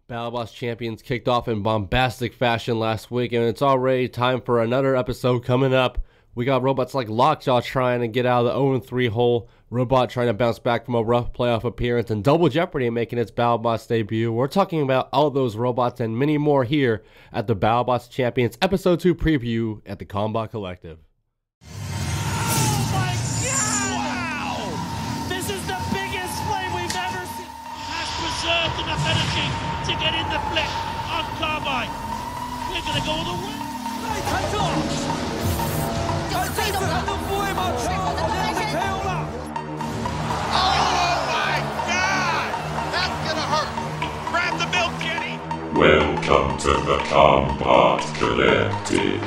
Battlebots Champions kicked off in bombastic fashion last week, and it's already time for another episode coming up. We got robots like LockJaw trying to get out of the 0-3 hole, Ribbot trying to bounce back from a rough playoff appearance, and Double Jeopardy making its Battlebots debut. We're talking about all those robots and many more here at the Battlebots Champions Episode 2 preview at the Combot Collective. Oh my God! Wow! This is the biggest flame we've ever seen! Has preserved enough energy to get in the flip on Carbine. We're gonna go all the way. Oh my God! That's gonna hurt! Grab the milk, Kenny! Welcome to the Combot Collective.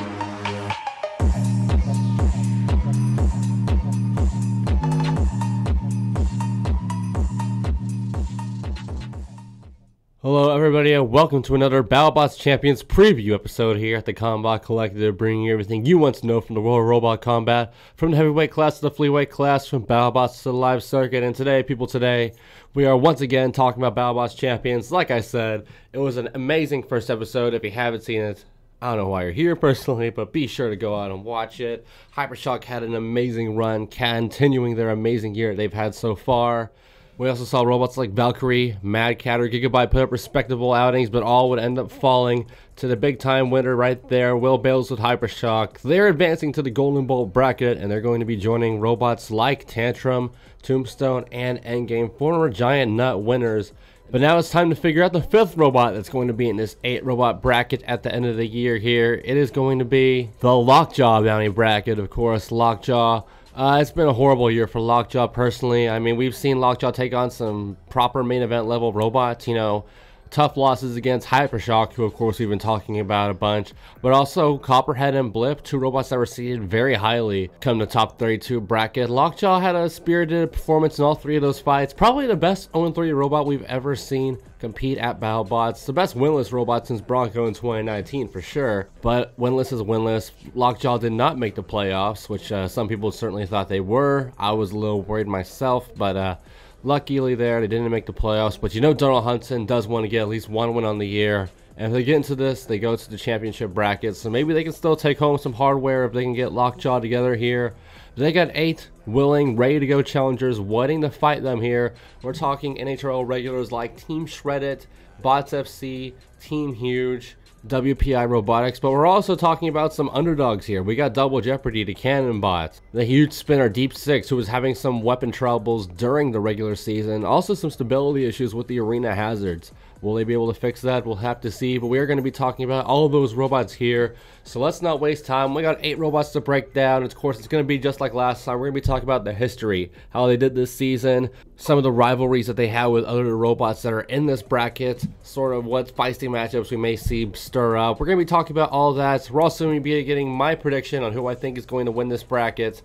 Hello everybody and welcome to another Battlebots Champions preview episode here at the Combot Collective, bringing you everything you want to know from the world of robot combat, from the heavyweight class to the fleetweight class, from Battlebots to the live circuit. And today, we are once again talking about Battlebots Champions. Like I said, it was an amazing first episode. If you haven't seen it, I don't know why you're here personally, but be sure to go out and watch it. HyperShock had an amazing run, continuing their amazing year they've had so far. We also saw robots like Valkyrie, Mad Cat, or Gigabyte put up respectable outings, but all would end up falling to the big-time winner right there, Will Bales with HyperShock. They're advancing to the Golden Bolt bracket, and they're going to be joining robots like Tantrum, Tombstone, and Endgame, former Giant Nut winners. But now it's time to figure out the fifth robot that's going to be in this 8-robot bracket at the end of the year here. It is going to be the LockJaw bounty bracket, of course. LockJaw. It's been a horrible year for LockJaw personally. I mean, we've seen LockJaw take on some proper main event level robots, you know, tough losses against HyperShock, who of course we've been talking about a bunch, but also Copperhead and Blip, two robots that were seeded very highly come to top 32 bracket. LockJaw had a spirited performance in all three of those fights. Probably the best 0-3 robot we've ever seen compete at Battlebots. The best winless robot since Bronco in 2019 for sure, but winless is winless. LockJaw did not make the playoffs, which some people certainly thought they were. I was a little worried myself, but luckily there, they didn't make the playoffs. But you know Donald Hudson does want to get at least one win on the year. And if they get into this, they go to the championship bracket. So maybe they can still take home some hardware if they can get LockJaw together here. They got 8 willing, ready to go challengers waiting to fight them here. We're talking NHRL regulars like Team Shreddit, Bots FC, Team Huge, WPI Robotics, but we're also talking about some underdogs here. We got Double Jeopardy, the Cannon Bot, the huge spinner Deep Six, who was having some weapon troubles during the regular season, also some stability issues with the arena hazards. Will they be able to fix that? We'll have to see, but we are going to be talking about all of those robots here, so let's not waste time. We got 8 robots to break down. Of course, it's going to be just like last time. We're going to be talking about the history, how they did this season, some of the rivalries that they have with other robots that are in this bracket, sort of what feisty matchups we may see stir up. We're going to be talking about all of that. We're also going to be getting my prediction on who I think is going to win this bracket.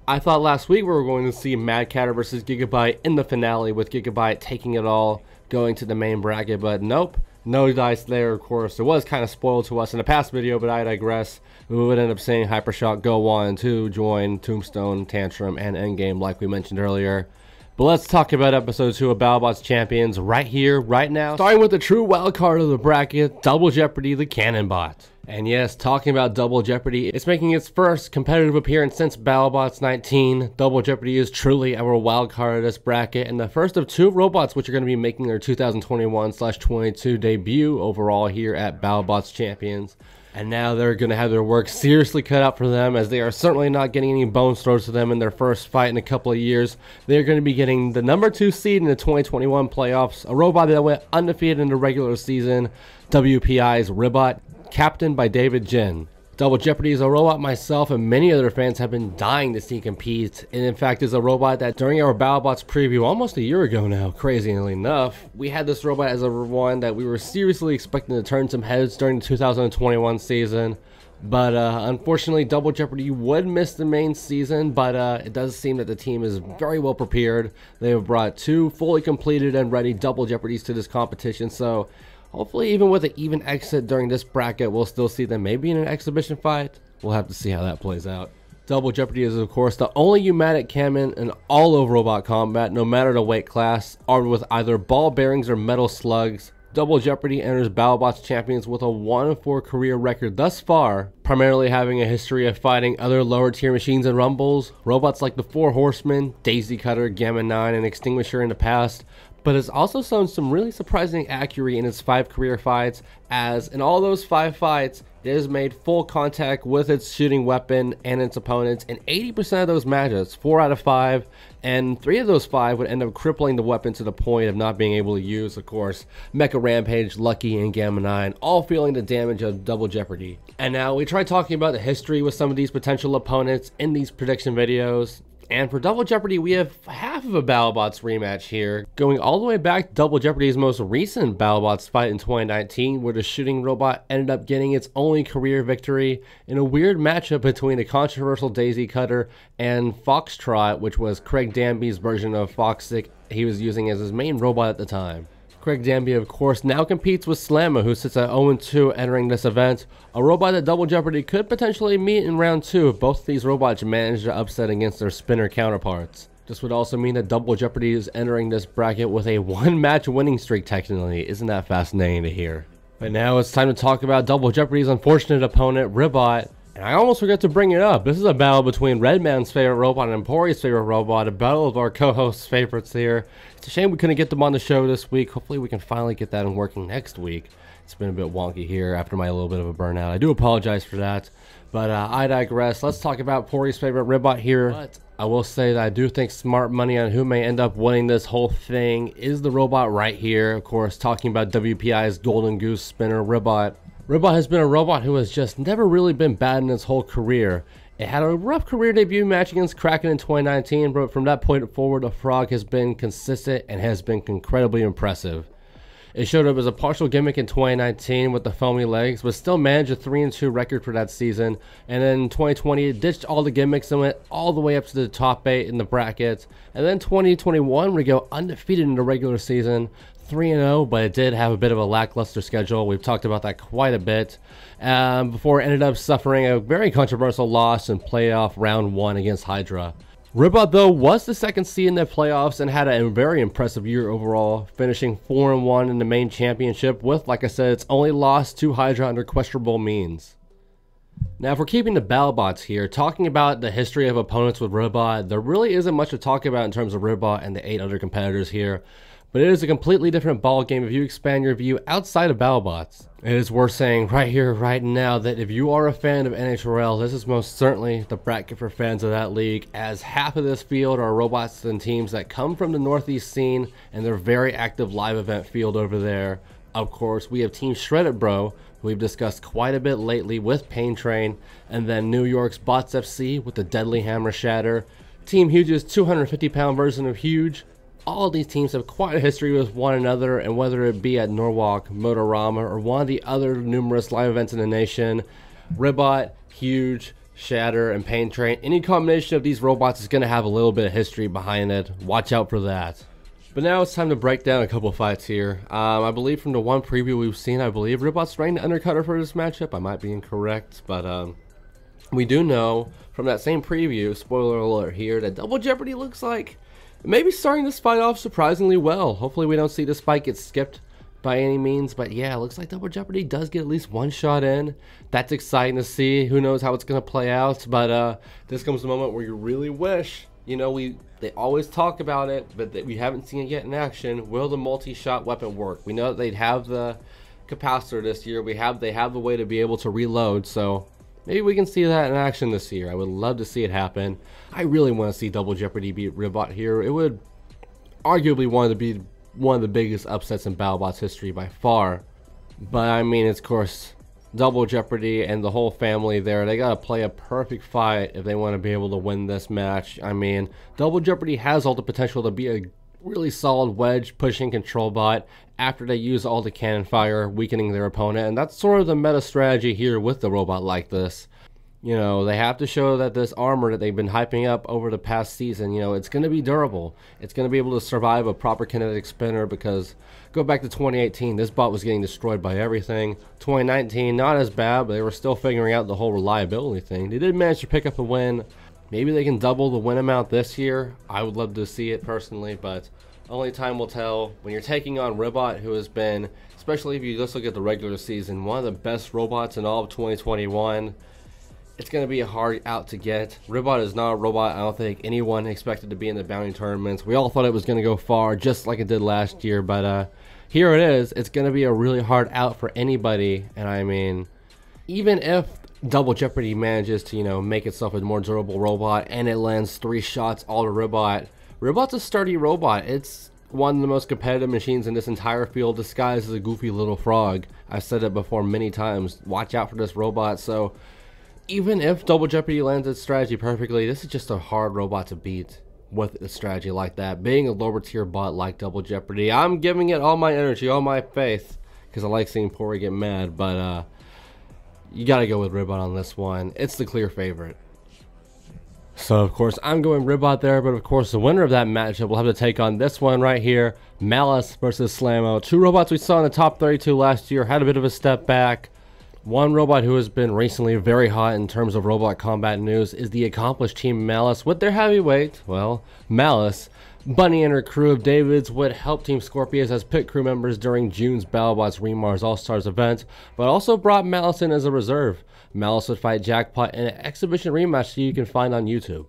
I thought last week we were going to see Mad Cat versus Gigabyte in the finale, with Gigabyte taking it all, going to the main bracket, but nope, no dice there. Of course, it was kind of spoiled to us in a past video, but I digress. We would end up seeing HyperShock go on to join Tombstone, Tantrum, and Endgame like we mentioned earlier. But let's talk about episode 2 of Battlebots Champions right here, right now. Starting with the true wild card of the bracket, Double Jeopardy, the Cannon Bot. And yes, talking about Double Jeopardy, it's making its first competitive appearance since Battlebots 19. Double Jeopardy is truly our wild card of this bracket, and the first of 2 robots which are going to be making their 2021/22 debut overall here at Battlebots Champions. And now they're going to have their work seriously cut out for them, as they are certainly not getting any bones thrown to them in their first fight in a couple of years. They're going to be getting the number 2 seed in the 2021 playoffs, a robot that went undefeated in the regular season, WPI's Ribbot, captained by David Jin. Double Jeopardy is a robot myself and many other fans have been dying to see compete, and in fact is a robot that during our Battlebots preview almost a year ago now, crazily enough, we had this robot as a one that we were seriously expecting to turn some heads during the 2021 season. But unfortunately, Double Jeopardy would miss the main season, but it does seem that the team is very well prepared. They have brought 2 fully completed and ready Double Jeopardies to this competition, so hopefully even with an even exit during this bracket, we'll still see them maybe in an exhibition fight. We'll have to see how that plays out. Double Jeopardy is, of course, the only pneumatic cannon in all of robot combat, no matter the weight class, armed with either ball bearings or metal slugs. Double Jeopardy enters Battlebots Champions with a 1-4 career record thus far, primarily having a history of fighting other lower tier machines and rumbles, robots like the Four Horsemen, Daisy Cutter, Gamma 9, and Extinguisher in the past, but has also shown some really surprising accuracy in its 5 career fights, as in all those 5 fights, it has made full contact with its shooting weapon and its opponents in 80% of those matches, 4 out of 5, and 3 of those 5 would end up crippling the weapon to the point of not being able to use, of course, Mecha Rampage, Lucky, and Gamma 9, all feeling the damage of Double Jeopardy. And now we tried talking about the history with some of these potential opponents in these prediction videos. And for Double Jeopardy, we have half of a Battlebots rematch here, going all the way back to Double Jeopardy's most recent Battlebots fight in 2019, where the shooting robot ended up getting its only career victory in a weird matchup between the controversial Daisy Cutter and Foxtrot, which was Craig Danby's version of Foxic he was using as his main robot at the time. Craig Danby, of course, now competes with Slamma, who sits at 0-2 entering this event, a robot that Double Jeopardy could potentially meet in round 2 if both of these robots manage to upset against their spinner counterparts. This would also mean that Double Jeopardy is entering this bracket with a 1-match winning streak technically. Isn't that fascinating to hear? But now it's time to talk about Double Jeopardy's unfortunate opponent, Ribbot. And I almost forgot to bring it up. This is a battle between Redman's favorite robot and Empori's favorite robot, a battle of our co-hosts' favorites here. It's a shame we couldn't get them on the show this week. Hopefully we can finally get that in working next week. It's been a bit wonky here after my little bit of a burnout. I do apologize for that. But I digress. Let's talk about Empori's favorite Ribbot here. But I will say that I do think smart money on who may end up winning this whole thing is the robot right here. Of course, talking about WPI's Golden Goose spinner, Ribbot. Ribbot has been a robot who has just never really been bad in its whole career. It had a rough career debut match against Kraken in 2019, but from that point forward, the Frog has been consistent and has been incredibly impressive. It showed up as a partial gimmick in 2019 with the foamy legs, but still managed a 3-2 record for that season. And then in 2020, it ditched all the gimmicks and went all the way up to the top 8 in the bracket. And then 2021, we go undefeated in the regular season, 3-0, but it did have a bit of a lackluster schedule. We've talked about that quite a bit. Before it ended up suffering a very controversial loss in playoff round 1 against Hydra. Ribbot, though, was the second seed in the playoffs and had a very impressive year overall, finishing 4-1 in the main championship with, like I said, its only loss to Hydra under questionable means. Now, if we're keeping the Battlebots here, talking about the history of opponents with Ribbot, there really isn't much to talk about in terms of Ribbot and the 8 other competitors here. But it is a completely different ballgame if you expand your view outside of Battlebots. It is worth saying right here, right now, that if you are a fan of NHRL, this is most certainly the bracket for fans of that league, as half of this field are robots and teams that come from the Northeast scene and their very active live event field over there. Of course, we have Team Shredded Bro, who we've discussed quite a bit lately with Pain Train, and then New York's Bots FC with the Deadly Hammer Shatter, Team Huge's 250-pound version of Huge. All of these teams have quite a history with one another, and whether it be at Norwalk, Motorama, or one of the other numerous live events in the nation, Ribbot, Huge, Shatter, and Pain Train, any combination of these robots is going to have a little bit of history behind it. Watch out for that. But now it's time to break down a couple fights here. I believe from the one preview we've seen, I believe Ribbot's ranked undercutter for this matchup. I might be incorrect, but we do know from that same preview, spoiler alert here, that Double Jeopardy looks like maybe starting this fight off surprisingly well. Hopefully we don't see this fight get skipped by any means, but yeah, it looks like Double Jeopardy does get at least one shot in. That's exciting to see. Who knows how it's going to play out, but this comes a moment where you really wish, you know, they always talk about it, but we haven't seen it yet in action. Will the multi-shot weapon work? We know that they'd have the capacitor this year. They have the way to be able to reload, so maybe we can see that in action this year. I would love to see it happen. I really want to see Double Jeopardy beat Ribbot here. It would arguably be one of the biggest upsets in Battlebots history by far. But I mean, it's of course Double Jeopardy and the whole family there. They got to play a perfect fight if they want to be able to win this match. I mean, Double Jeopardy has all the potential to be a really solid wedge pushing control bot after they use all the cannon fire, weakening their opponent, and that's sort of the meta strategy here with the robot like this. You know, they have to show that this armor that they've been hyping up over the past season, you know, it's going to be durable. It's going to be able to survive a proper kinetic spinner, because go back to 2018, this bot was getting destroyed by everything. 2019, not as bad, but they were still figuring out the whole reliability thing. They did manage to pick up a win. Maybe they can double the win amount this year. I would love to see it personally, but only time will tell. When you're taking on Ribbot, who has been especially if you just look at the regular season. One of the best robots in all of 2021. It's going to be a hard out to get. Ribbot is not a robot I don't think anyone expected to be in the bounty tournaments. We all thought it was going to go far, just like it did last year, but here it is. It's going to be a really hard out for anybody, and I mean, even if Double Jeopardy manages to, you know, make itself a more durable robot and it lands 3 shots all to Ribbot, Ribbot's a sturdy robot. It's one of the most competitive machines in this entire field, disguised as a goofy little frog. I've said it before many times. Watch out for this robot. So even if Double Jeopardy lands its strategy perfectly, this is just a hard robot to beat with a strategy like that. Being a lower tier bot like Double Jeopardy, I'm giving it all my energy, all my faith, because I like seeing Pori get mad, but you gotta go with Ribbot on this one. It's the clear favorite. So of course I'm going Ribbot there, but of course the winner of that matchup will have to take on this one right here, Malice versus Slammo. 2 robots we saw in the top 32 last year, had a bit of a step back. One robot who has been recently very hot in terms of robot combat news is the accomplished team Malice with their heavyweight, well, Malice. Bunny and her crew of Davids would help Team Scorpius as pit crew members during June's Battlebots Remars All-Stars event, but also brought Malice in as a reserve. Malice would fight Jackpot in an exhibition rematch that you can find on YouTube.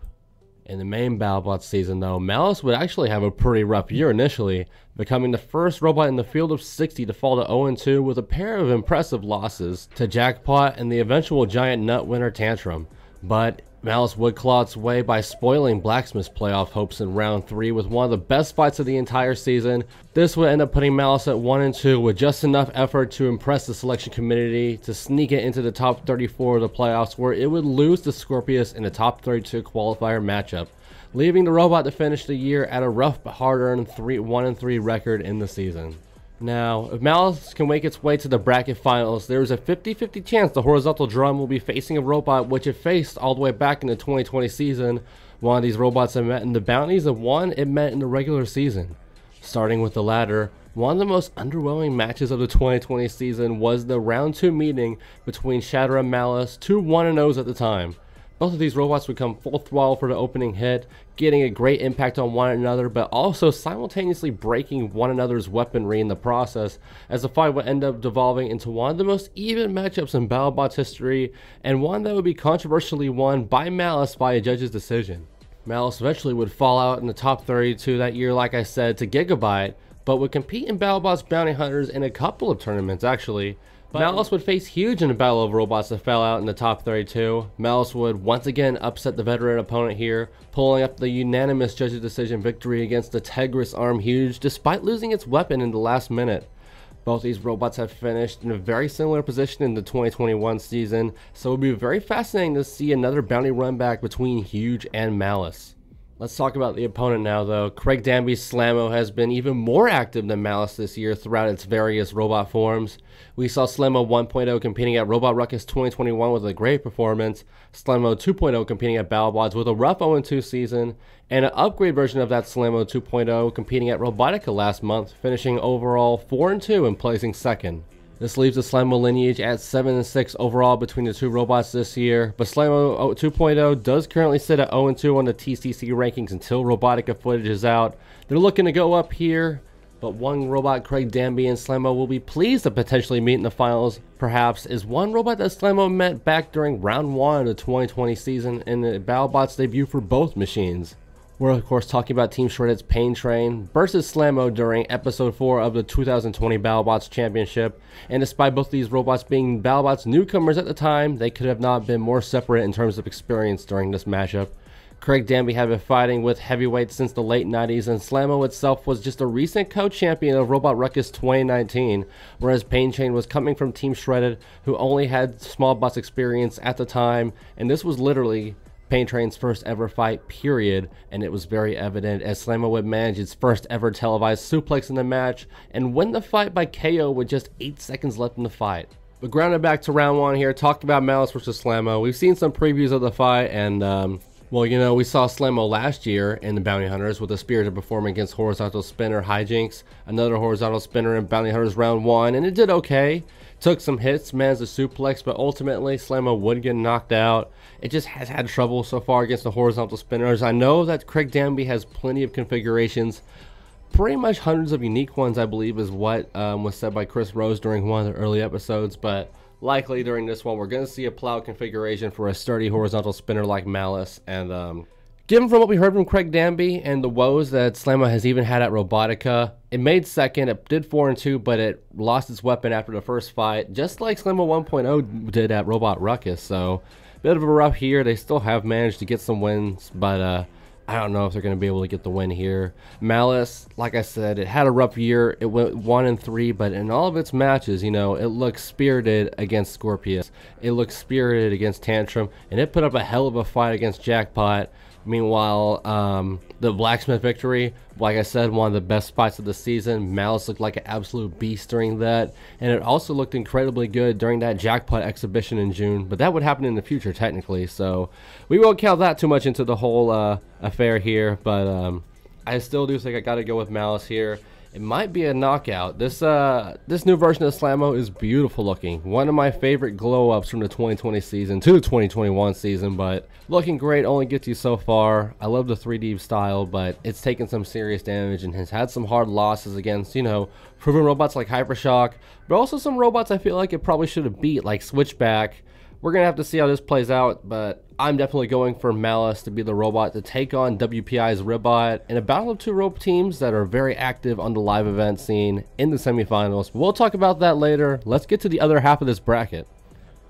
In the main Battlebots season though, Malice would actually have a pretty rough year initially, becoming the first robot in the field of 60 to fall to 0-2 with a pair of impressive losses to Jackpot and the eventual Giant Nut winner Tantrum. But Malice would claw its way by spoiling Blacksmith's playoff hopes in round 3 with one of the best fights of the entire season. This would end up putting Malice at 1-2 with just enough effort to impress the selection committee to sneak it into the top 34 of the playoffs, where it would lose to Scorpius in the top 32 qualifier matchup, leaving the robot to finish the year at a rough but hard-earned 1-3 record in the season. Now, if Malice can make its way to the bracket finals, there is a 50-50 chance the horizontal drum will be facing a robot which it faced all the way back in the 2020 season. One of these robots it met in the bounties and one it met in the regular season. Starting with the latter, one of the most underwhelming matches of the 2020 season was the round 2 meeting between Shatter and Malice, 2 1-0s at the time. Both of these robots would come full throttle for the opening hit, getting a great impact on one another, but also simultaneously breaking one another's weaponry in the process, as the fight would end up devolving into one of the most even matchups in Battlebots history, and one that would be controversially won by Malice by a judge's decision. Malice eventually would fall out in the top 32 that year, like I said, to Gigabyte, but would compete in Battlebots Bounty Hunters in a couple of tournaments actually. Malice would face Huge in a battle of robots that fell out in the top 32. Malice would once again upset the veteran opponent here, pulling up the unanimous judge's decision victory against the Tegris Arm Huge despite losing its weapon in the last minute. Both these robots have finished in a very similar position in the 2021 season, so it would be very fascinating to see another bounty run back between Huge and Malice. Let's talk about the opponent now though. Craig Danby's Slammo has been even more active than Malice this year throughout its various robot forms. We saw Slammo 1.0 competing at Robot Ruckus 2021 with a great performance, Slammo 2.0 competing at Battlebots with a rough 0-2 season, and an upgrade version of that Slammo 2.0 competing at Robotica last month, finishing overall 4-2 and placing second. This leaves the Slammo lineage at 7-6 overall between the 2 robots this year, but Slammo 2.0 does currently sit at 0-2 on the TCC rankings until Robotica footage is out. They're looking to go up here, but one robot Craig Danby and Slammo will be pleased to potentially meet in the finals, perhaps, is one robot that Slammo met back during round 1 of the 2020 season in the Battlebots debut for both machines. We're of course talking about Team Shredded's Pain Train versus Slammo during episode 4 of the 2020 Battlebots Championship, and despite both these robots being Battlebots newcomers at the time, they could have not been more separate in terms of experience during this matchup. Craig Danby had been fighting with heavyweights since the late 90s, and Slammo itself was just a recent co-champion of Robot Ruckus 2019, whereas Pain Train was coming from Team Shredded, who only had small bots experience at the time, and this was literally Pain Train's first ever fight, period, and it was very evident as Slammo would manage its first ever televised suplex in the match and win the fight by KO with just 8 seconds left in the fight. But grounded back to round 1 here, talking about Malice versus Slammo. We've seen some previews of the fight, and well, you know, we saw Slammo last year in the Bounty Hunters with a spirited performance against horizontal spinner Hijinks, another horizontal spinner in Bounty Hunters round 1, and it did okay. Took some hits, managed a suplex, but ultimately Slammo would get knocked out. It just has had trouble so far against the horizontal spinners. I know that Craig Danby has plenty of configurations, pretty much hundreds of unique ones, I believe, is what was said by Chris Rose during one of the early episodes, but likely during this one we're going to see a plow configuration for a sturdy horizontal spinner like Malice. And given from what we heard from Craig Danby and the woes that Slammo has even had at Robotica, it made second, it did 4-2, but it lost its weapon after the first fight, just like Slammo 1.0 did at Robot Ruckus. So bit of a rough here. They still have managed to get some wins, but I don't know if they're going to be able to get the win here. Malice, like I said, it had a rough year. It went 1-3, but in all of its matches, you know, it looked spirited against Scorpius. It looked spirited against Tantrum, and it put up a hell of a fight against Jackpot. Meanwhile, the Blacksmith victory, like I said, one of the best fights of the season. Malice looked like an absolute beast during that, and it also looked incredibly good during that Jackpot exhibition in June, but that would happen in the future technically, so we won't count that too much into the whole affair here, but I still do think I gotta go with Malice here. It might be a knockout. This new version of Slammo is beautiful looking. One of my favorite glow-ups from the 2020 season to the 2021 season, but looking great only gets you so far. I love the 3D style, but it's taken some serious damage and has had some hard losses against, you know, proven robots like HyperShock, but also some robots I feel like it probably should have beat, like Switchback. We're going to have to see how this plays out, but I'm definitely going for Malice to be the robot to take on WPI's Ribbot in a battle of two rope teams that are very active on the live event scene in the semifinals. We'll talk about that later. Let's get to the other half of this bracket.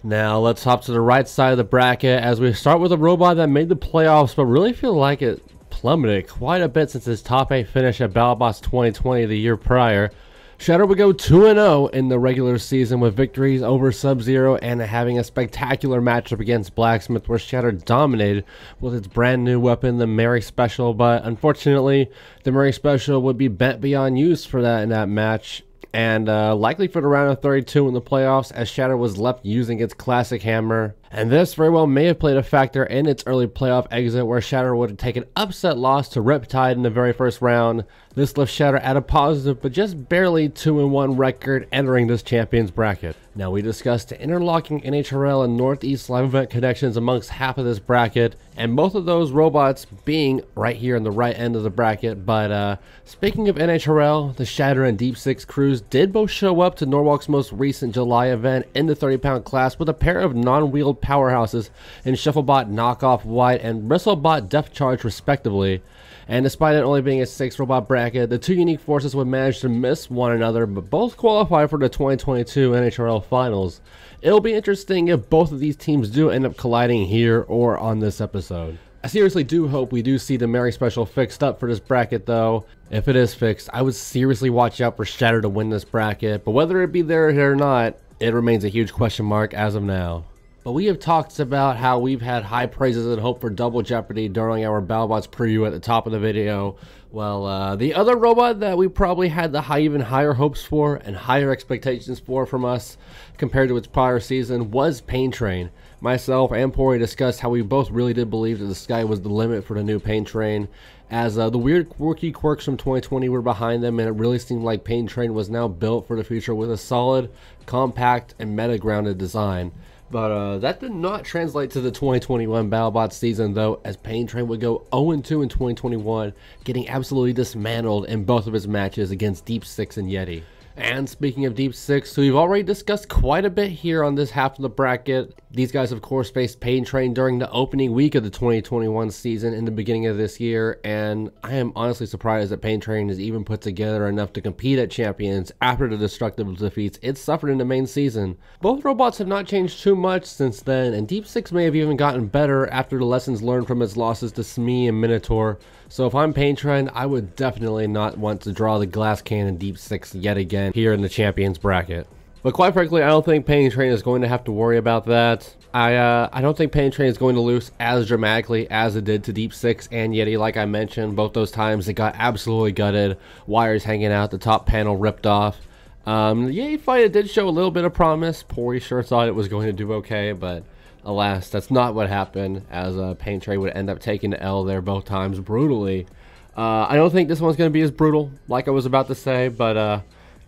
Now let's hop to the right side of the bracket as we start with a robot that made the playoffs, but really feel like it plummeted quite a bit since his top 8 finish at Battlebots 2020 the year prior. Shatter would go 2-0 in the regular season with victories over Sub-Zero and having a spectacular matchup against Blacksmith where Shatter dominated with its brand new weapon, the Mary Special, but unfortunately the Mary Special would be bent beyond use for that in that match, and likely for the round of 32 in the playoffs as Shatter was left using its classic hammer. And this very well may have played a factor in its early playoff exit where Shatter would have taken upset loss to Riptide in the very first round. This left Shatter at a positive but just barely 2-1 record entering this champions bracket. Now we discussed the interlocking NHRL and Northeast live event connections amongst half of this bracket, and both of those robots being right here in the right end of the bracket. But speaking of NHRL, the Shatter and Deep Six crews did both show up to Norwalk's most recent July event in the 30-pound class with a pair of non-wheeled powerhouses in Shufflebot Knockoff White and Bristlebot Depth Charge respectively. And despite it only being a 6-robot bracket, the two unique forces would manage to miss one another, but both qualify for the 2022 NHRL Finals. It'll be interesting if both of these teams do end up colliding here or on this episode. I seriously do hope we do see the Mary Special fixed up for this bracket though. If it is fixed, I would seriously watch out for Shatter to win this bracket, but whether it be there or not, it remains a huge question mark as of now. But we have talked about how we've had high praises and hope for Double Jeopardy during our Battlebots preview at the top of the video. Well, the other robot that we probably had the even higher hopes for and higher expectations for from us compared to its prior season was Pain Train. Myself and Pori discussed how we both really did believe that the sky was the limit for the new Pain Train, as the weird quirky quirks from 2020 were behind them, and it really seemed like Pain Train was now built for the future with a solid, compact, and meta-grounded design. But that did not translate to the 2021 Battlebots season though, as Pain Train would go 0-2 in 2021, getting absolutely dismantled in both of his matches against Deep Six and Yeti. And speaking of Deep Six, who we've already discussed quite a bit here on this half of the bracket, these guys of course faced Pain Train during the opening week of the 2021 season in the beginning of this year, and I am honestly surprised that Pain Train has even put together enough to compete at Champions after the destructive defeats it suffered in the main season. Both robots have not changed too much since then, and Deep Six may have even gotten better after the lessons learned from its losses to Smee and Minotaur. So if I'm Pain Train, I would definitely not want to draw the glass cannon Deep Six yet again here in the Champions bracket. But quite frankly, I don't think Pain Train is going to have to worry about that. I don't think Pain Train is going to lose as dramatically as it did to Deep Six and Yeti. Like I mentioned, both those times it got absolutely gutted, wires hanging out, the top panel ripped off. The Yeti fight, it did show a little bit of promise. Pori sure thought it was going to do okay, but alas, that's not what happened, as Pain Train would end up taking the L there both times brutally. I don't think this one's going to be as brutal, like I was about to say, but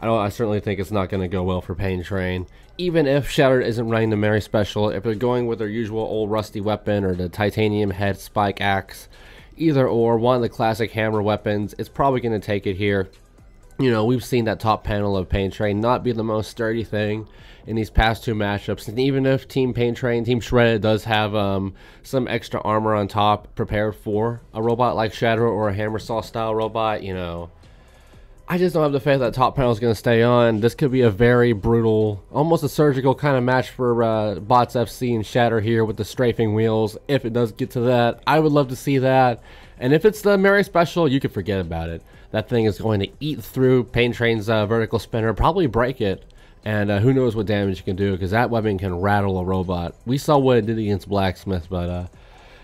I certainly think it's not going to go well for Pain Train. Even if Shattered isn't running the Mary Special, if they're going with their usual old rusty weapon or the titanium head spike axe, either or, one of the classic hammer weapons, it's probably going to take it here. You know, we've seen that top panel of Pain Train not be the most sturdy thing in these past two matchups. And even if Team Pain Train, Team Shredded does have some extra armor on top prepared for a robot like Shadow or a Hammer Saw style robot, you know, I just don't have the faith that top panel is going to stay on. This could be a very brutal, almost a surgical kind of match for Bots FC and Shatter here with the strafing wheels. If it does get to that, I would love to see that. And if it's the Mary Special, you can forget about it. That thing is going to eat through Pain Train's vertical spinner, probably break it. And who knows what damage it can do, because that weapon can rattle a robot. We saw what it did against Blacksmith, but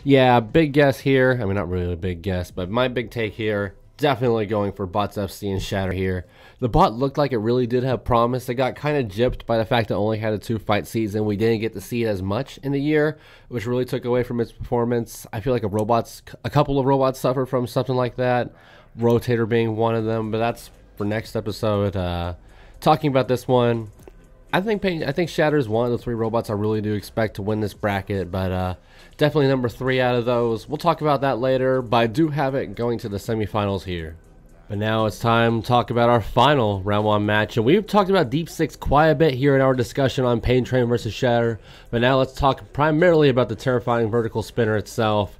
yeah, big guess here. I mean, not really a big guess, but my big take here, definitely going for Bots FC and Shatter here. The bot looked like it really did have promise. It got kind of gypped by the fact that it only had a 2-fight season. We didn't get to see it as much in the year, which really took away from its performance. I feel like a couple of robots suffered from something like that, Rotator being one of them, but that's for next episode. Talking about this one, I think Shatter is one of the 3 robots I really do expect to win this bracket, but definitely number 3 out of those. We'll talk about that later, but I do have it going to the semifinals here. But now it's time to talk about our final round 1 match, and we've talked about Deep Six quite a bit here in our discussion on Pain Train versus Shatter, but now let's talk primarily about the terrifying vertical spinner itself.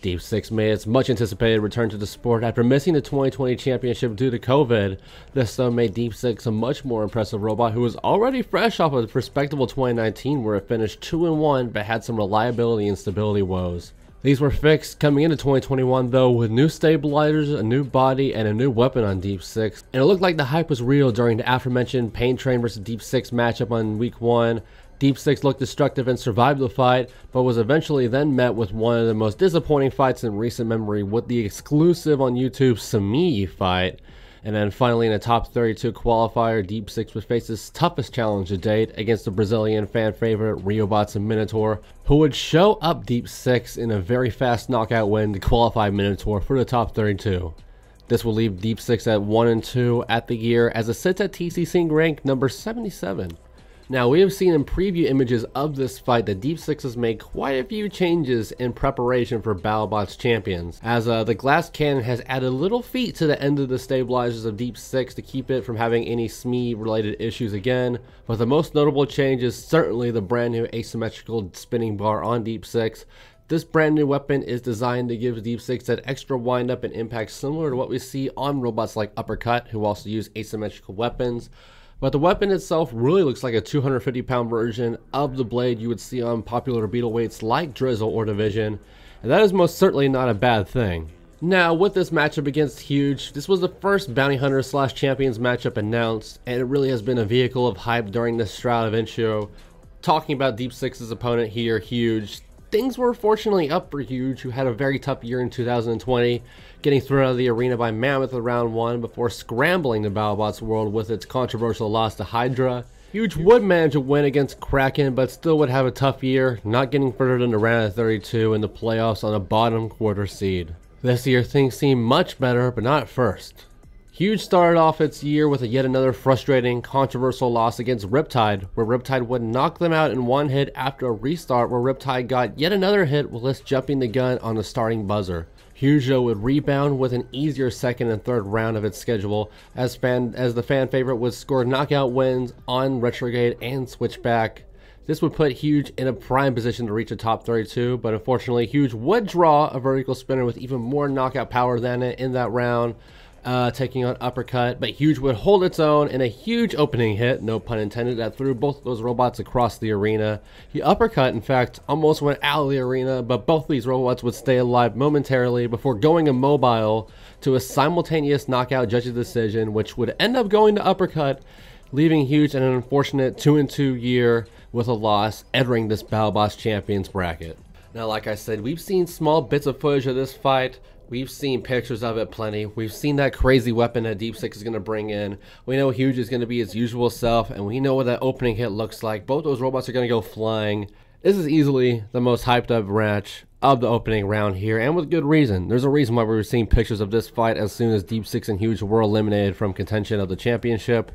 Deep Six made its much anticipated return to the sport after missing the 2020 championship due to COVID. This though made Deep Six a much more impressive robot who was already fresh off of the respectable 2019 where it finished 2-1 but had some reliability and stability woes. These were fixed coming into 2021 though with new stabilizers, a new body, and a new weapon on Deep Six. And it looked like the hype was real during the aforementioned Pain Train vs Deep Six matchup on week 1. Deep Six looked destructive and survived the fight, but was eventually then met with one of the most disappointing fights in recent memory with the exclusive on YouTube Sami fight. And then finally in a top 32 qualifier, Deep Six would face his toughest challenge to date against the Brazilian fan favorite Riobots and Minotaur, who would show up Deep Six in a very fast knockout win to qualify Minotaur for the top 32. This will leave Deep Six at 1-2 at the year as it sits at TCC rank number 77. Now, we have seen in preview images of this fight that Deep Six has made quite a few changes in preparation for Battlebots Champions, as the glass cannon has added little feet to the end of the stabilizers of Deep Six to keep it from having any SME related issues again, but the most notable change is certainly the brand new asymmetrical spinning bar on Deep Six. This brand new weapon is designed to give Deep Six that extra wind up and impact similar to what we see on robots like Uppercut, who also use asymmetrical weapons. But the weapon itself really looks like a 250-pound version of the blade you would see on popular beetle weights like Drizzle or Division, and that is most certainly not a bad thing. Now, with this matchup against Huge, this was the first Bounty Hunter / Champions matchup announced, and it really has been a vehicle of hype during this Stroud event show. Talking about Deep Six's opponent here, Huge, things were fortunately up for Huge, who had a very tough year in 2020, getting thrown out of the arena by Mammoth in round 1 before scrambling the Battlebots world with its controversial loss to Hydra. Huge would manage a win against Kraken, but still would have a tough year, not getting further than the round of 32 in the playoffs on a bottom quarter seed. This year things seem much better, but not at first. Huge started off its year with yet another frustrating, controversial loss against Riptide, where Riptide would knock them out in one hit after a restart where Riptide got yet another hit whilst jumping the gun on the starting buzzer. Huge would rebound with an easier second and third round of its schedule as the fan favorite would score knockout wins on Retrograde and Switchback. This would put Huge in a prime position to reach the top 32, but unfortunately Huge would draw a vertical spinner with even more knockout power than it in that round, taking on Uppercut, but Huge would hold its own in a huge opening hit, no pun intended, that threw both of those robots across the arena. The Uppercut, in fact, almost went out of the arena, but both of these robots would stay alive momentarily before going immobile to a simultaneous knockout judge's decision, which would end up going to Uppercut, leaving Huge in an unfortunate 2-2 year with a loss, entering this Battlebots Champions bracket. Now, like I said, we've seen small bits of footage of this fight. We've seen pictures of it plenty. We've seen that crazy weapon that Deep Six is going to bring in. We know Huge is going to be its usual self, and we know what that opening hit looks like. Both those robots are going to go flying. This is easily the most hyped up match of the opening round here, and with good reason. There's a reason why we were seeing pictures of this fight as soon as Deep Six and Huge were eliminated from contention of the championship.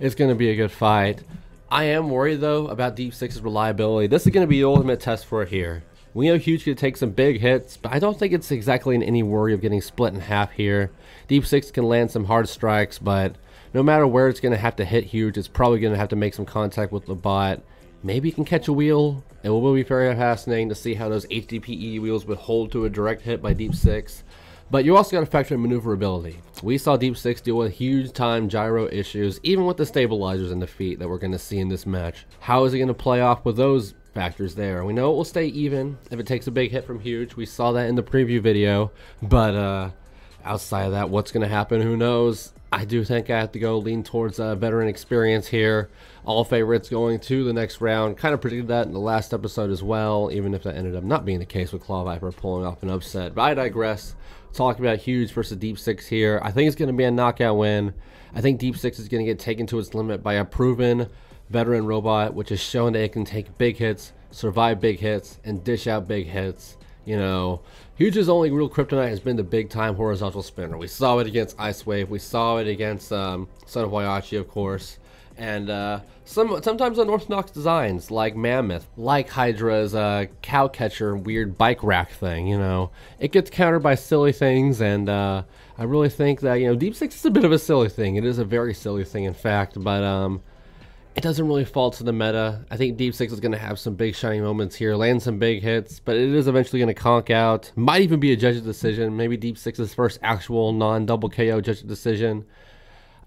It's going to be a good fight. I am worried, though, about Deep Six's reliability. This is going to be the ultimate test for it here. We know Huge could take some big hits, but I don't think it's exactly in any worry of getting split in half here. Deep Six can land some hard strikes, but no matter where it's going to have to hit Huge, it's probably going to have to make some contact with the bot. Maybe he can catch a wheel. It will be very fascinating to see how those HDPE wheels would hold to a direct hit by Deep Six. But you also got to factor in maneuverability. We saw Deep Six deal with huge time gyro issues, even with the stabilizers in the feet that we're going to see in this match. How is he going to play off with those factors there? We know it will stay even if it takes a big hit from Huge. We saw that in the preview video. But outside of that, what's going to happen? Who knows? I do think I have to go lean towards veteran experience here. All favorites going to the next round. Kind of predicted that in the last episode as well, even if that ended up not being the case with Claw Viper pulling off an upset. But I digress. Talking about Huge versus Deep Six here. I think it's going to be a knockout win. I think Deep Six is going to get taken to its limit by a proven veteran robot, which has shown that it can take big hits, survive big hits, and dish out big hits. You know, Huge's only real kryptonite has been the big-time horizontal spinner. We saw it against Ice Wave. We saw it against Son of Waiachi, of course. And sometimes unorthodox designs, like Mammoth, like Hydra's cow catcher weird bike rack thing, you know. It gets countered by silly things, and I really think that, you know, Deep Six is a bit of a silly thing. It is a very silly thing, in fact, but it doesn't really fall to the meta. I think Deep Six is going to have some big shining moments here, land some big hits, but it is eventually going to conk out. Might even be a judge's decision. Maybe Deep Six's first actual non-double KO judge's decision.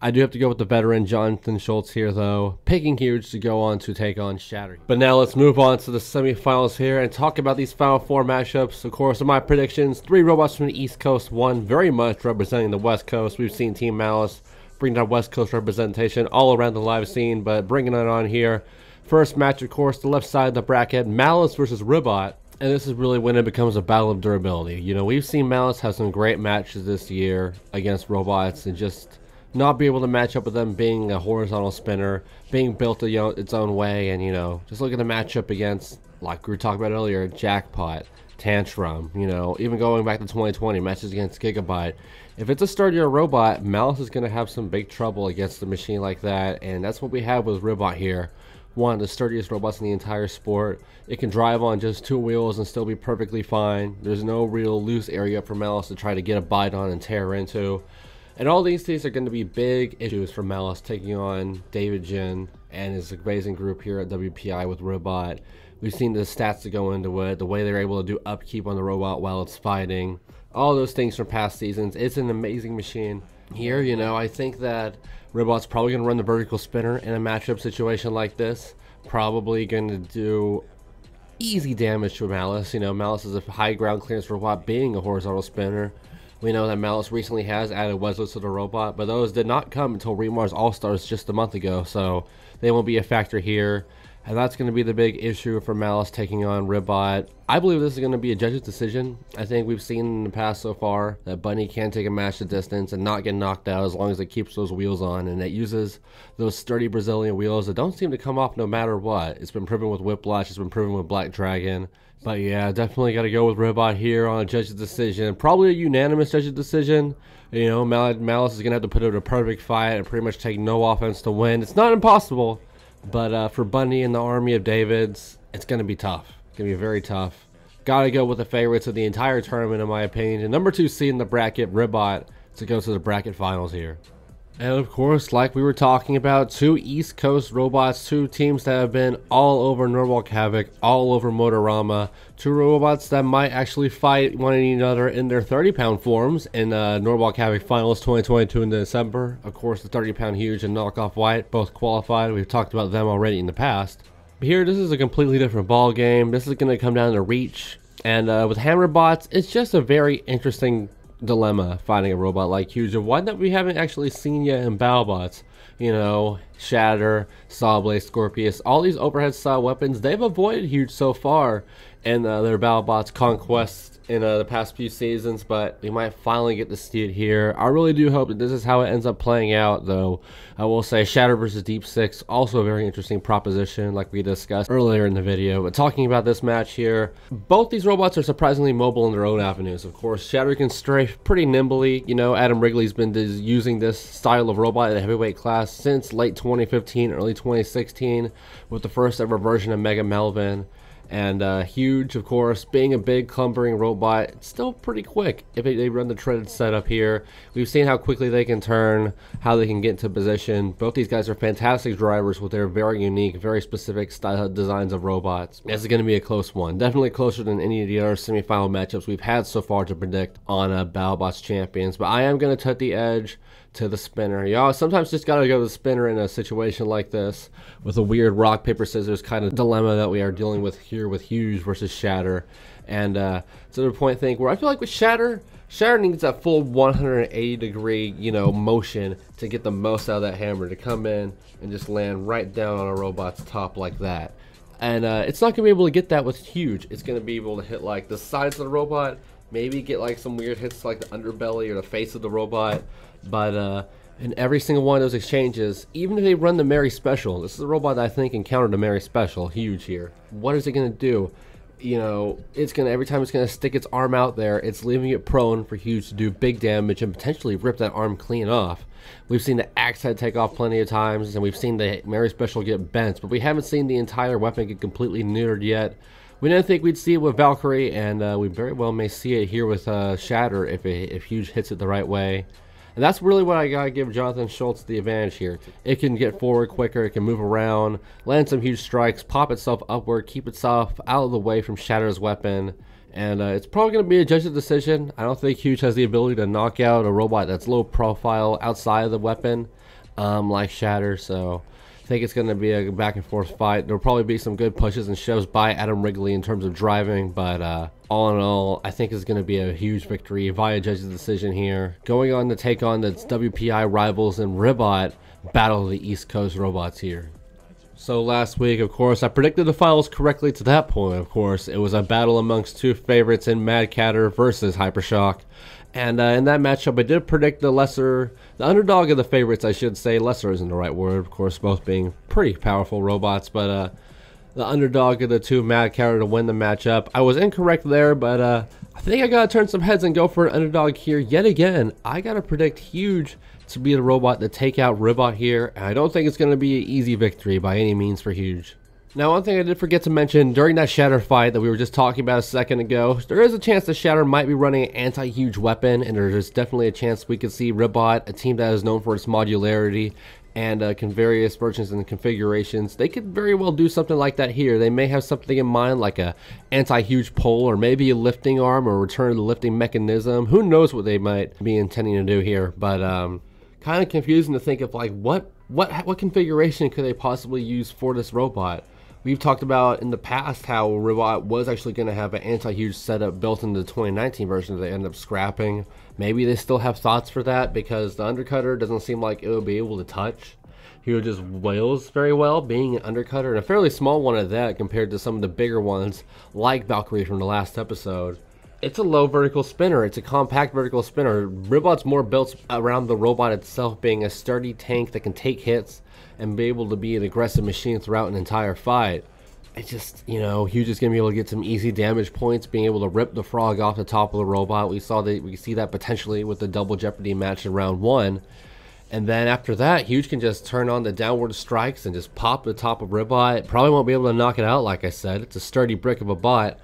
I do have to go with the veteran Jonathan Schultz here, though, picking Huge to go on to take on Shatter. But now let's move on to the semifinals here and talk about these Final Four matchups. Of course, in my predictions, 3 robots from the East Coast, 1 very much representing the West Coast. We've seen Team Malice bring that West Coast representation all around the live scene, but bringing it on here. First match, of course, the left side of the bracket, Malice versus Ribbot. And this is really when it becomes a battle of durability. You know, we've seen Malice have some great matches this year against robots and just not be able to match up with them being a horizontal spinner, being built its own way, and, you know, just look at the matchup against, like we were talking about earlier, Jackpot, Tantrum, you know, even going back to 2020, matches against Gigabyte. If it's a sturdier robot, Malice is going to have some big trouble against a machine like that, and that's what we have with Ribbot here. One of the sturdiest robots in the entire sport. It can drive on just 2 wheels and still be perfectly fine. There's no real loose area for Malice to try to get a bite on and tear into. And all these things are going to be big issues for Malice taking on David Jin and his amazing group here at WPI with Ribbot. We've seen the stats that go into it, the way they're able to do upkeep on the robot while it's fighting. All those things from past seasons. It's an amazing machine. Here, you know, I think that Ribbot's probably going to run the vertical spinner in a matchup situation like this. Probably going to do easy damage to Malice. You know, Malice is a high ground clearance robot being a horizontal spinner. We know that Malice recently has added Weslets to the robot, but those did not come until Remar's All-Stars just a month ago, so they won't be a factor here. And that's going to be the big issue for Malice taking on Ribbot. I believe this is going to be a judge's decision. I think we've seen in the past so far that Bunny can take a match to distance and not get knocked out as long as it keeps those wheels on, and it uses those sturdy Brazilian wheels that don't seem to come off no matter what. It's been proven with Whiplash, it's been proven with Black Dragon. But yeah, definitely got to go with Ribbot here on a judge's decision. Probably a unanimous judge's decision. You know, Malice is going to have to put out a perfect fight and pretty much take no offense to win. It's not impossible, but for Bunny and the army of Davids, it's going to be tough. It's going to be very tough. Got to go with the favorites of the entire tournament, in my opinion. And number 2 seed in the bracket, Ribbot, to go to the bracket finals here. And of course, like we were talking about, 2 East Coast robots, 2 teams that have been all over Norwalk Havoc, all over Motorama, 2 robots that might actually fight one another in their 30-pound forms in Norwalk Havoc Finals 2022 in December. Of course, the 30-pound Huge and Knockoff White both qualified. We've talked about them already in the past. But here, this is a completely different ball game. This is going to come down to reach. And with Hammerbots, it's just a very interesting dilemma fighting a robot like Huge, and one that we haven't actually seen yet in Battlebots. You know, Shatter, Sawblade, Scorpius, all these overhead style weapons, they've avoided Huge so far in their Battlebots conquests in the past few seasons, but we might finally get to see it here. I really do hope that this is how it ends up playing out, though. I will say Shatter versus Deep Six, also a very interesting proposition like we discussed earlier in the video. But talking about this match here, both these robots are surprisingly mobile in their own avenues. Of course, Shatter can strafe pretty nimbly. You know, Adam Wrigley's been using this style of robot in the heavyweight class since late 2015, early 2016, with the first ever version of Mega Melvin. And Huge, of course, being a big clumbering robot, it's still pretty quick if they run the treaded setup here. We've seen how quickly they can turn, how they can get into position. Both these guys are fantastic drivers with their very unique, very specific style designs of robots. This is going to be a close one. Definitely closer than any of the other semifinal matchups we've had so far to predict on Battlebots Champions. But I am going to touch the edge to the spinner. Y'all sometimes just gotta go to the spinner in a situation like this with a weird rock, paper, scissors kind of dilemma that we are dealing with here with Huge versus Shatter. And to the point thing where I feel like with Shatter needs that full 180 degree, you know, motion to get the most out of that hammer, to come in and just land right down on a robot's top like that. And it's not gonna be able to get that with Huge. It's gonna be able to hit like the sides of the robot, maybe get like some weird hits like the underbelly or the face of the robot. But in every single one of those exchanges, even if they run the Mary Special, this is a robot that I think encountered the Mary Special, Huge here. What is it going to do? You know, it's going to, every time it's going to stick its arm out there, it's leaving it prone for Huge to do big damage and potentially rip that arm clean off. We've seen the axe head take off plenty of times, and we've seen the Mary Special get bent, but we haven't seen the entire weapon get completely neutered yet. We didn't think we'd see it with Valkyrie, and we very well may see it here with Shatter if Huge hits it the right way. And that's really what I gotta give Jonathan Schultz the advantage here. It can get forward quicker, it can move around, land some huge strikes, pop itself upward, keep itself out of the way from Shatter's weapon. And it's probably going to be a judge's decision. I don't think Huge has the ability to knock out a robot that's low profile outside of the weapon like Shatter. So I think it's going to be a back and forth fight. There'll probably be some good pushes and shoves by Adam Wrigley in terms of driving, but all in all, I think it's going to be a huge victory via judge's decision here. Going on to take on the WPI rivals in Ribbot, Battle of the East Coast robots here. So last week, of course, I predicted the finals correctly to that point. Of course, it was a battle amongst two favorites in Mad Catter versus HyperShock. And in that matchup, I did predict the underdog of the favorites, I should say. Lesser isn't the right word, of course, both being pretty powerful robots. But the underdog of the two, Mad Catter, to win the matchup. I was incorrect there, but I think I gotta turn some heads and go for an underdog here yet again. I gotta predict Huge to be the robot to take out Ribbot here, and I don't think it's going to be an easy victory by any means for Huge. Now, one thing I did forget to mention during that Shatter fight that we were just talking about a second ago, there is a chance that Shatter might be running an anti-Huge weapon, and there's definitely a chance we could see Ribbot, a team that is known for its modularity and various versions and configurations. They could very well do something like that here. They may have something in mind like a anti-Huge pole, or maybe a lifting arm, or return to the lifting mechanism. Who knows what they might be intending to do here, but kind of confusing to think of like what configuration could they possibly use for this robot. We've talked about in the past how Ribbot was actually going to have an anti-Huge setup built into the 2019 version that they ended up scrapping. Maybe they still have thoughts for that because the undercutter doesn't seem like it would be able to touch. He just wails very well, being an undercutter, and a fairly small one at that compared to some of the bigger ones like Valkyrie from the last episode. It's a low vertical spinner. It's a compact vertical spinner. Ribbot's more built around the robot itself being a sturdy tank that can take hits and be able to be an aggressive machine throughout an entire fight. It's just, you know, Huge is going to be able to get some easy damage points, being able to rip the frog off the top of the robot. We see that potentially with the Double Jeopardy match in round 1. And then after that, Huge can just turn on the downward strikes and just pop the top of Ribbot. Probably won't be able to knock it out, like I said. It's a sturdy brick of a bot.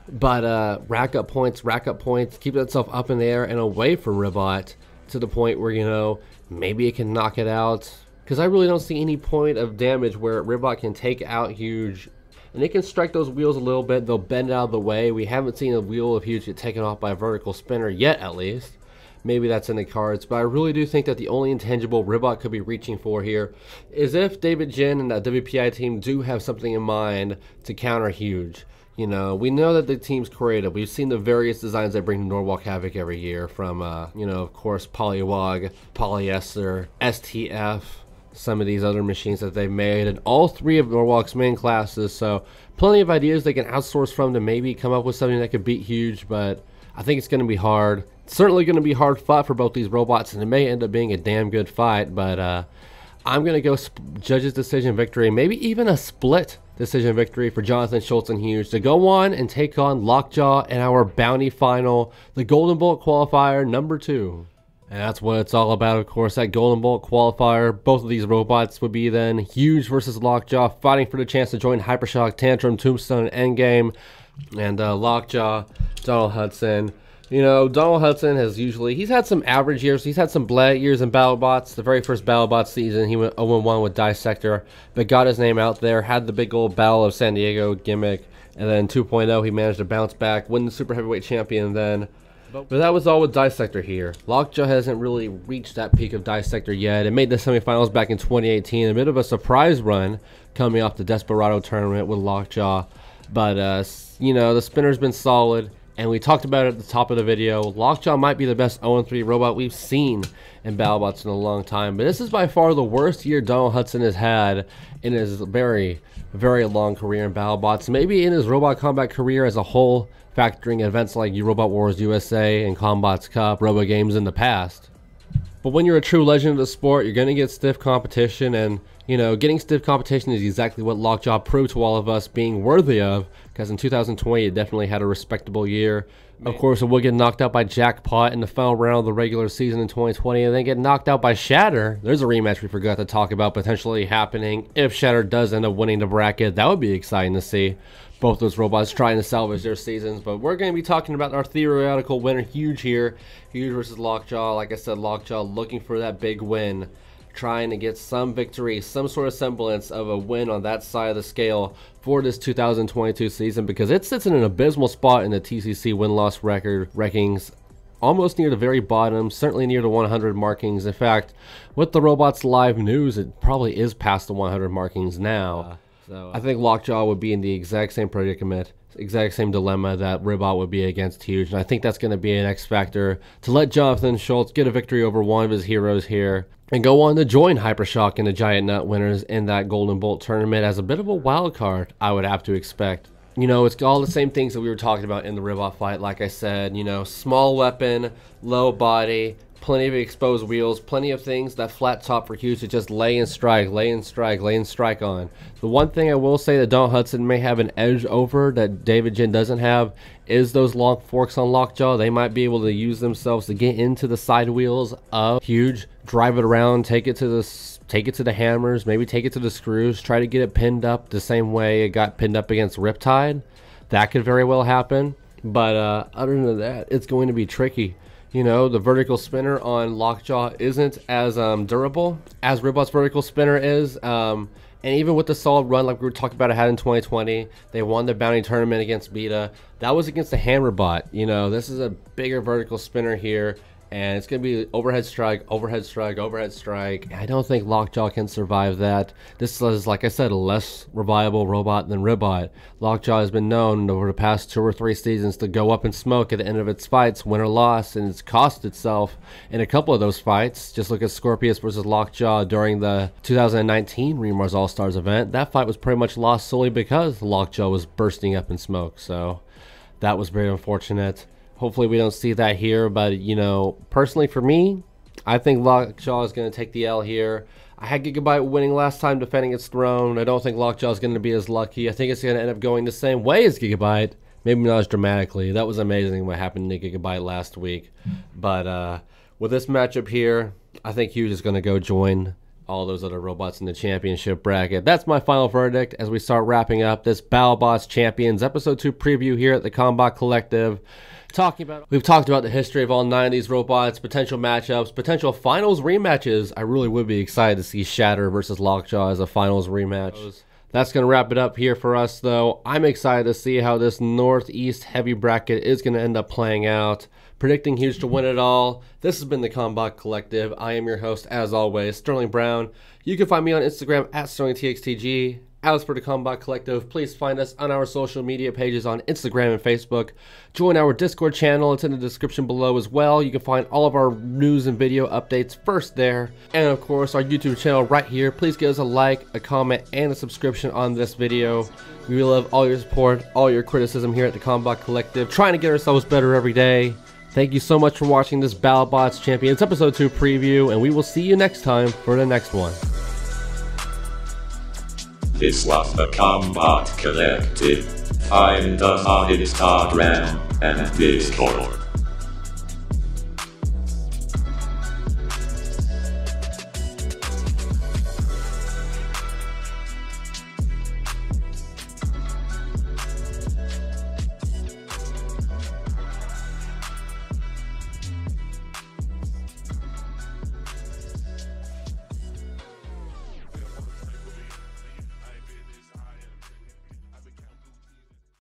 But rack up points, keep itself up in the air and away from Ribbot to the point where, you know, maybe it can knock it out. Because I really don't see any point of damage where Ribbot can take out Huge. And it can strike those wheels a little bit. They'll bend out of the way. We haven't seen a wheel of Huge get taken off by a vertical spinner yet, at least. Maybe that's in the cards. But I really do think that the only intangible Ribbot could be reaching for here is if David Jin and that WPI team do have something in mind to counter Huge. You know, we know that the team's creative. We've seen the various designs they bring to Norwalk Havoc every year from, you know, of course, Polywog, Polyester, STF, some of these other machines that they've made, and all three of Norwalk's main classes. So plenty of ideas they can outsource from to maybe come up with something that could beat Huge, but I think it's going to be hard. It's certainly going to be hard fought for both these robots, and it may end up being a damn good fight, but I'm going to go judge's decision victory, maybe even a split decision victory for Jonathan Schultz and Huge to go on and take on LockJaw in our bounty final, the Golden Bullet qualifier number 2. And that's what it's all about, of course, that Golden Bolt qualifier. Both of these robots would be then Huge versus LockJaw, fighting for the chance to join HyperShock, Tantrum, Tombstone, and Endgame. And LockJaw, Donald Hudson. You know, Donald Hudson has he's had some average years. He's had some bad years in BattleBots. The very first BattleBots season, he went 0-1 with Dissector, but got his name out there, had the big old Battle of San Diego gimmick. And then 2.0, he managed to bounce back, win the Super Heavyweight Champion then. But that was all with Dissector here. LockJaw hasn't really reached that peak of Dissector yet. It made the semifinals back in 2018. A bit of a surprise run coming off the Desperado tournament with LockJaw. But, you know, the spinner's been solid. And we talked about it at the top of the video. LockJaw might be the best 0-3 robot we've seen in BattleBots in a long time. But this is by far the worst year Donald Hudson has had in his very, very long career in BattleBots. Maybe in his Robot Combat career as a whole, factoring events like Robot Wars USA and Combots Cup, Robo Games in the past. But when you're a true legend of the sport, you're going to get stiff competition, and, you know, getting stiff competition is exactly what LockJaw proved to all of us being worthy of, because in 2020 it definitely had a respectable year. Of course, it would get knocked out by Jackpot in the final round of the regular season in 2020, and then get knocked out by Shatter. There's a rematch we forgot to talk about potentially happening. If Shatter does end up winning the bracket, that would be exciting to see. Both those robots trying to salvage their seasons, but we're going to be talking about our theoretical winner, Huge here. Huge versus LockJaw. Like I said, LockJaw looking for that big win, trying to get some victory, some sort of semblance of a win on that side of the scale for this 2022 season, because it sits in an abysmal spot in the TCC win-loss record rankings, almost near the very bottom, certainly near the 100 markings. In fact, with the Robots Live news, it probably is past the 100 markings now. I think LockJaw would be in the exact same predicament, exact same dilemma that Ribbot would be against Huge, and I think that's going to be an X factor to let Jonathan Schultz get a victory over one of his heroes here and go on to join HyperShock and the Giant Nut winners in that Golden Bolt tournament as a bit of a wild card, I would have to expect. You know, it's all the same things that we were talking about in the Ribbot fight. Like I said, you know, small weapon, low body, plenty of exposed wheels, plenty of things that flat top for Huge to just lay and strike, lay and strike, lay and strike on. The one thing I will say that Donald Hudson may have an edge over that David Jin doesn't have is those long forks on LockJaw. They might be able to use themselves to get into the side wheels of Huge, drive it around, take it to the hammers, maybe take it to the screws, try to get it pinned up the same way it got pinned up against Riptide. That could very well happen. But other than that, it's going to be tricky. You know, the vertical spinner on LockJaw isn't as durable as Ribbot's vertical spinner is. And even with the solid run like we were talking about it had in 2020, they won the bounty tournament against Beta. That was against the HammerBot. You know, this is a bigger vertical spinner here. And it's going to be overhead strike, overhead strike, overhead strike. I don't think LockJaw can survive that. This is, like I said, a less reliable robot than Ribbot. LockJaw has been known over the past 2 or 3 seasons to go up in smoke at the end of its fights, win or loss, and it's cost itself in a couple of those fights. Just look at Scorpius versus LockJaw during the 2019 Remars All-Stars event. That fight was pretty much lost solely because LockJaw was bursting up in smoke. So that was very unfortunate. Hopefully we don't see that here, but, you know, personally for me, I think LockJaw is going to take the L here. I had Gigabyte winning last time defending its throne. I don't think LockJaw is going to be as lucky. I think it's going to end up going the same way as Gigabyte, maybe not as dramatically. That was amazing what happened to Gigabyte last week. But with this matchup here, I think Huge is going to go join all those other robots in the championship bracket. That's my final verdict as we start wrapping up this Battlebots Champions Episode 2 preview here at the Combot Collective. We've talked about the history of all 9 of these robots, potential matchups, potential finals rematches. I really would be excited to see Shatter versus LockJaw as a finals rematch. That's going to wrap it up here for us, though. I'm excited to see how this Northeast heavy bracket is going to end up playing out. Predicting Huge to win it all. This has been the Combot Collective. I am your host, as always, Sterling Brown. You can find me on Instagram at SterlingTXTG. As for the Combot Collective, please find us on our social media pages on Instagram and Facebook. Join our Discord channel. It's in the description below as well. You can find all of our news and video updates first there. And of course, our YouTube channel right here. Please give us a like, a comment, and a subscription on this video. We love all your support, all your criticism here at the Combot Collective. Trying to get ourselves better every day. Thank you so much for watching this Battlebots Champions Episode 2 preview, and we will see you next time for the next one. This was the Combot Collective. Find us on Instagram and Discord.